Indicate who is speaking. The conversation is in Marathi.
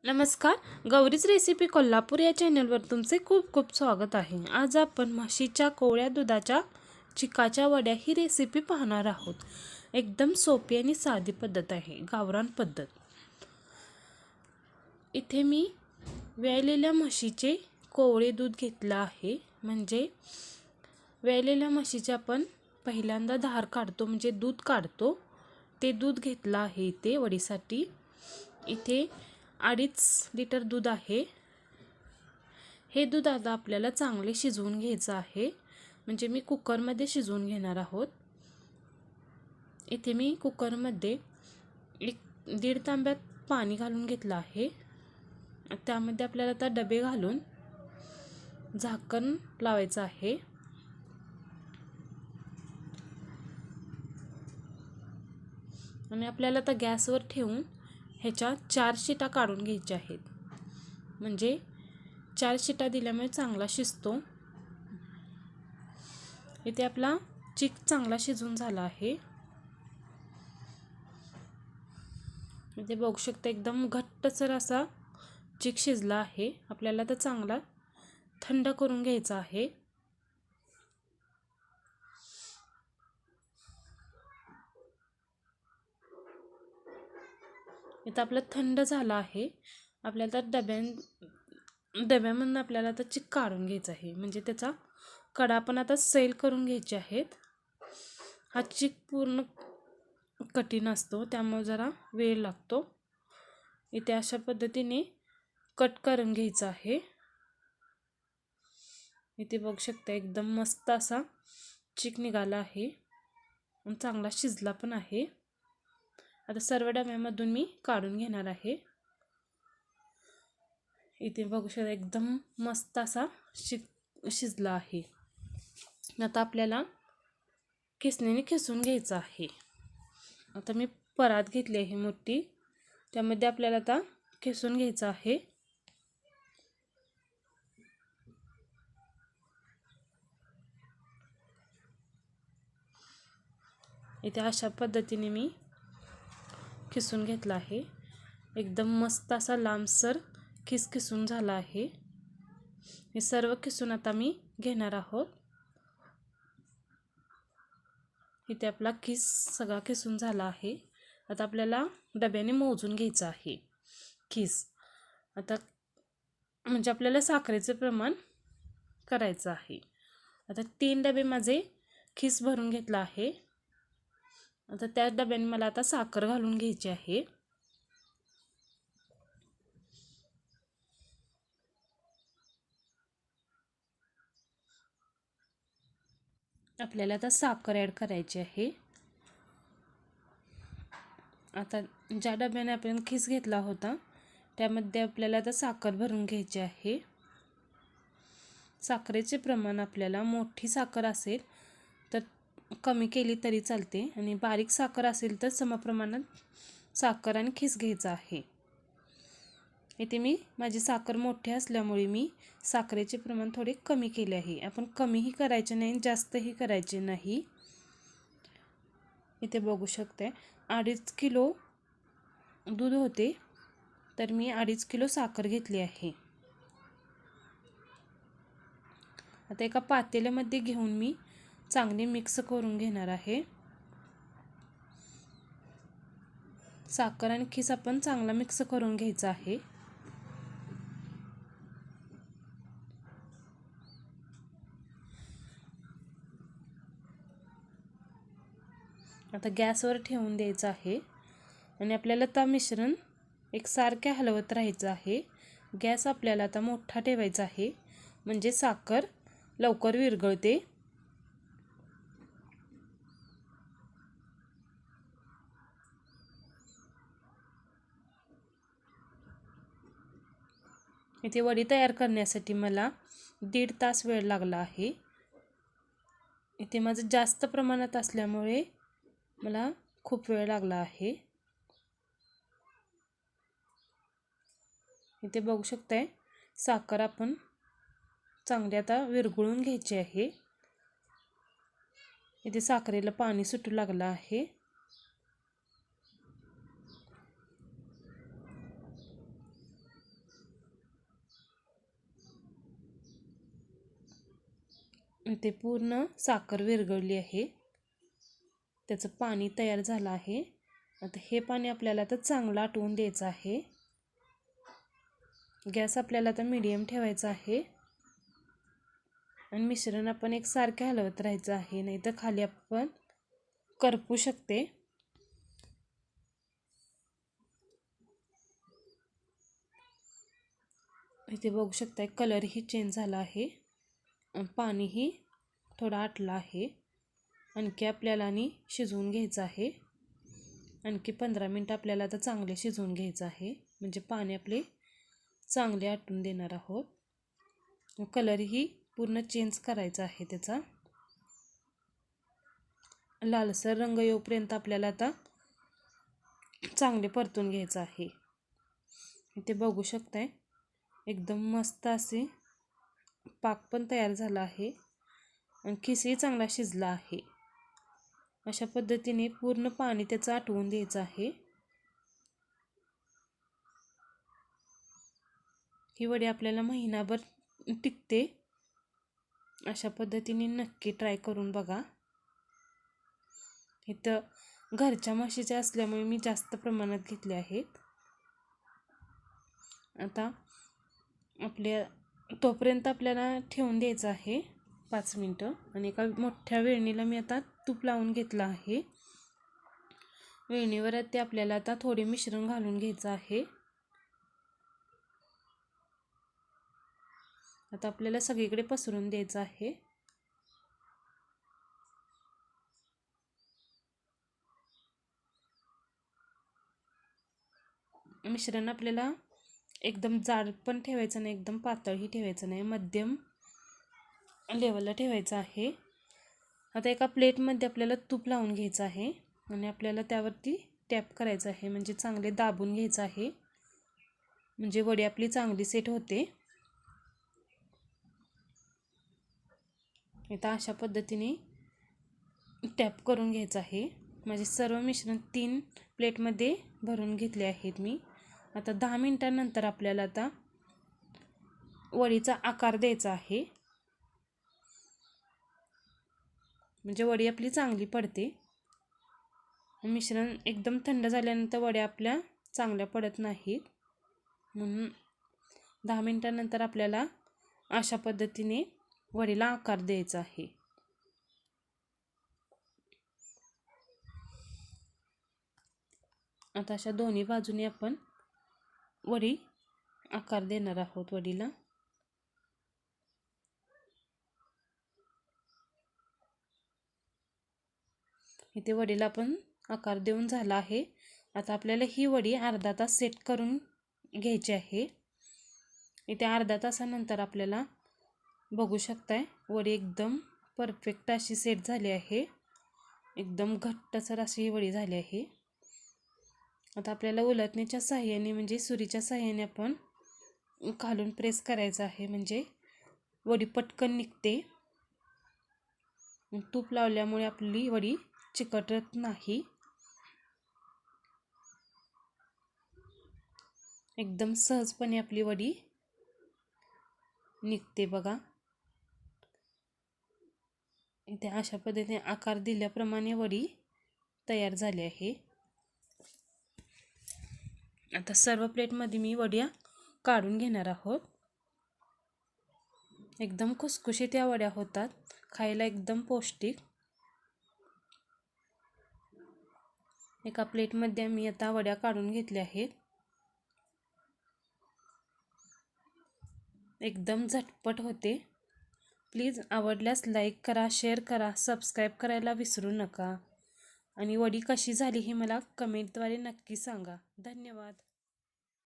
Speaker 1: नमस्कार. गौरीच रेसिपी कोल्हापूर या चॅनलवर तुमचे खूप खूप स्वागत आहे. आज आपण म्हशीच्या कोवळ्या दुधाच्या चिकाच्या वड्या ही रेसिपी पाहणार आहोत. एकदम सोपी आणि साधी पद्धत आहे, गावरान पद्धत. इथे मी वेळलेल्या म्हशीचे कोवळे दूध घेतलं आहे. म्हणजे वेळलेल्या म्हशीचे आपण पहिल्यांदा धार काढतो, म्हणजे दूध काढतो, ते दूध घेतलं आहे इथे वडीसाठी. इथे 2.5 लिटर दूध आहे. हे दूध आता आपल्याला चांगले शिजवून घ्यायचं आहे. म्हणजे मी कुकरमध्ये शिजवून घेणार आहोत. इथे मी कुकरमध्ये 1.5 तांब्यात पाणी घालून घेतलं आहे. त्यामध्ये आपल्याला आता डबे घालून झाकण लावायचं आहे. आणि आपल्याला आता गॅसवर ठेवून ह्याच्या 4 शिटा काढून घ्यायच्या आहेत. म्हणजे 4 शिटा दिल्यामुळे चांगला शिजतो. इथे आपला चिक चांगला शिजून झाला आहे. इथे बघू शकता एकदम घट्टसर असा चिक शिजला आहे. आपल्याला तर चांगला थंड करून घ्यायचा आहे. इथं आपलं थंड झालं आहे. आपल्याला डब्यामधून आपल्याला आता चिक काढून घ्यायचा आहे. म्हणजे त्याचा कडा पण आता सैल करून घ्यायचे आहेत. हा चिक पूर्ण कठीण असतो, त्यामुळे जरा वेळ लागतो. इथे अशा पद्धतीने कट करून घ्यायचा आहे. इथे बघू शकता एकदम मस्त असा चिक निघाला आहे आणि चांगला शिजला पण आहे. आता सर्व डब्यामधून मी काढून घेणार आहे. इथे बघू शकता एकदम मस्त असा शिजला आहे. आता आपल्याला खिसणीने खिसून घ्यायचं आहे. आता मी परात घेतली आहे मोठी, त्यामध्ये आपल्याला आता खिसून घ्यायचं आहे. इथे अशा पद्धतीने मी खिसून घेतला आहे. एकदम मस्त असा लांबसर खिसून झाला आहे. हे सर्व खिसून आता मी घेणार आहोत. इथे आपला सगळा खिसून झाला आहे. आता आपल्याला डब्याने मोजून घ्यायचं आहे आता म्हणजे आपल्याला साखरेचे प्रमाण करायचं आहे. आता 3 डबे माझे खीस भरून घेतला आहे. आता त्या डब्याने मला आता साखर घालून घ्यायची आहे. आपल्याला आता साखर ॲड करायची आहे. आता ज्या डब्याने आपण खीस घेतला होता त्यामध्ये आपल्याला आता साखर भरून घ्यायची आहे. साखरेचे प्रमाण आपल्याला मोठी साखर असेल तर कमी केली तरी चालते आणि बारीक साखर असेल तर समप्रमाणात साखर आणि खीस घ्यायचा आहे. इथे मी माझी साखर मोठी असल्यामुळे मी साखरेचे प्रमाण थोडे कमी केले आहे. आपण कमीही करायचे नाही, जास्तही करायचे नाही. इथे बघू शकते 2.5 किलो दूध होते, तर मी 2.5 किलो साखर घेतली आहे. आता एका पातेल्यामध्ये घेऊन मी चांगले मिक्स करून घेणार आहे. साखर आणि खीस आपण चांगला मिक्स करून घ्यायचा आहे. आता गॅसवर ठेवून द्यायचं आहे आणि आपल्याला आता मिश्रण एकसारखे हलवत राहायचं आहे. गॅस आपल्याला आता मोठा ठेवायचा आहे, म्हणजे साखर लवकर विरघळते. इथे वडी तयार करण्यासाठी मला 1.5 तास वेळ लागला आहे. इथे माझं जास्त प्रमाणात असल्यामुळे मला खूप वेळ लागला आहे. इथे बघू शकताय साखर आपण चांगली आता विरघळून घ्यायची आहे. इथे साखरेला पाणी सुटू लागलं आहे. ते पूर्ण साखर विरघळली आहे, त्याचं पाणी तयार झालं आहे. आता हे पाणी आपल्याला आता चांगलं आटवून द्यायचं आहे. गॅस आपल्याला आता मीडियम ठेवायचा आहे आणि मिश्रण आपण एकसारखे हलवत राहायचं आहे, नाही तर खाली आपण करपू शकते. इथे बघू शकताय कलरही चेंज झाला आहे, पाणीही थोडं आटलं आहे. आणखी आपल्याला शिजवून घ्यायचं आहे. आणखी 15 मिनटं आपल्याला आता चांगले शिजवून घ्यायचं आहे, म्हणजे पाणी आपले चांगले आटून देणार आहोत. कलरही पूर्ण चेंज करायचा आहे, त्याचा लालसर रंग येऊपर्यंत आपल्याला आता चांगले परतून घ्यायचं आहे. इथे बघू शकताय एकदम मस्त असे पाक पण तयार झाला आहे आणि खिसही चांगला शिजला आहे. अशा पद्धतीने पूर्ण पाणी त्याचं आटवून द्यायचं आहे. ही वडी आपल्याला महिनाभर टिकते. अशा पद्धतीने नक्की ट्राय करून बघा. इथं घरच्या म्हशीचे असल्यामुळे मी जास्त प्रमाणात घेतले आहेत. आता तोपर्यंत आपल्याला ठेवून द्यायचं आहे 5 मिनटं. आणि एका मोठ्या वेळणीला मी आता तूप लावून घेतलं आहे. वेळणीवर ते आपल्याला आता थोडे मिश्रण घालून घ्यायचं आहे. आता आपल्याला सगळीकडे पसरून द्यायचं आहे. मिश्रण आपल्याला एकदम जाड पण ठेवायचं नाही, एकदम पातळही ठेवायचं नाही, मध्यम लेवलला ठेवायचं आहे. आता एका प्लेटमध्ये आपल्याला तूप लावून घ्यायचं आहे आणि आपल्याला त्यावरती टॅप करायचं आहे, म्हणजे चांगले दाबून घ्यायचं आहे, म्हणजे वडी आपली चांगली सेट होते. आता अशा पद्धतीने टॅप करून घ्यायचं आहे. माझे सर्व मिश्रण 3 प्लेटमध्ये भरून घेतले आहेत मी. आता 10 मिनिटांनंतर आपल्याला आता वडीचा आकार द्यायचा आहे, म्हणजे वडी आपली चांगली पडते. मिश्रण एकदम थंड झाल्यानंतर वड्या आपल्या चांगल्या पडत नाहीत, म्हणून 10 मिनिटांनंतर आपल्याला अशा पद्धतीने वडीला आकार द्यायचा आहे. आता अशा दोन्ही बाजूने आपण वडी आकार देणार आहोत वडीला. इथे वडीला आपण आकार देऊन झाला आहे. आता आपल्याला ही वडी अर्धा तास सेट करून घ्यायची आहे. इथे अर्धा तासानंतर आपल्याला बघू शकताय वडी एकदम परफेक्ट अशी सेट झाली आहे. एकदम घट्टसर अशी ही वडी झाली आहे. आता आपल्याला उलटणीच्या साहाय्याने म्हणजे सुरीच्या साहाय्याने आपण खालून प्रेस करायचं आहे, म्हणजे वडी पटकन निघते. तूप लावल्यामुळे आपली वडी चिकटत नाही, एकदम सहजपणे आपली वडी निघते बघा. इथे अशा पद्धतीने आकार दिल्याप्रमाणे वडी तयार झाली आहे. आता सर्व प्लेटमध्ये मी वड्या काढून घेणार आहोत. एकदम खुसखुशीत या वड्या होतात, खायला एकदम पौष्टिक. एका प्लेटमध्ये मी आता वड्या काढून घेतल्या आहेत. एकदम झटपट होते. प्लीज आवडल्यास लाईक करा, शेअर करा, सबस्क्राईब करायला विसरू नका. आणि वडी कशी झाली हे मला कमेंटद्वारे नक्की सांगा. धन्यवाद.